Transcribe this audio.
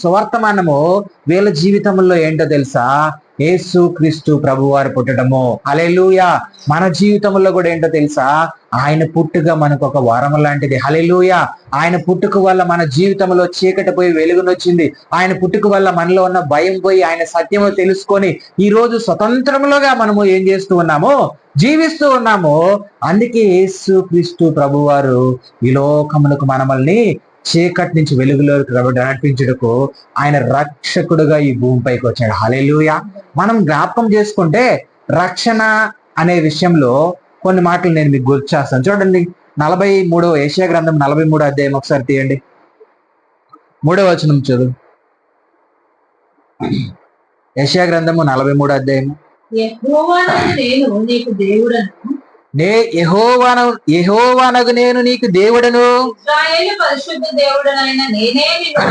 సువర్తమానము వీళ్ళ జీవితంలో ఏంటో తెలుసా? యేసు క్రీస్తు ప్రభువారు పుట్టడము. హల్లెలూయా. మన జీవితంలో కూడా ఏంటో తెలుసా? ఆయన పుట్టుక మనకు ఒక వరం లాంటిది. హల్లెలూయా. ఆయన పుట్టుక వల్ల మన జీవితంలో చీకటి పోయి వెలుగునొచ్చింది. ఆయన పుట్టుక వల్ల మనలో ఉన్న భయం పోయి ఆయన సత్యము తెలుసుకొని ఈ రోజు స్వతంత్రములుగా మనము ఏం చేస్తూ ఉన్నాము? జీవిస్తూ ఉన్నాము. అందుకే యేసు క్రీస్తు ప్రభువారు ఈ లోకములకు మనల్ని చీకటి నుంచి వెలుగులోకి నడిపించుటకు ఆయన రక్షకుడుగా ఈ భూమిపైకి వచ్చాడు. హల్లెలూయా. మనం జ్ఞాపకం చేసుకుంటే రక్షణ అనే విషయంలో కొన్ని మాటలు నేను మీకు గుర్తు చేస్తాను. చూడండి, 43 యెషయా గ్రంథం 43 అధ్యాయం ఒకసారి తీయండి. 3వ వచనం చదువు. యెషయా గ్రంథము 43 అధ్యాయం. యెహోవానగు నేను నీకు దేవుడను, ఇశ్రాయేలు పరిశుద్ధ దేవుడనైన నేనే నిన్ను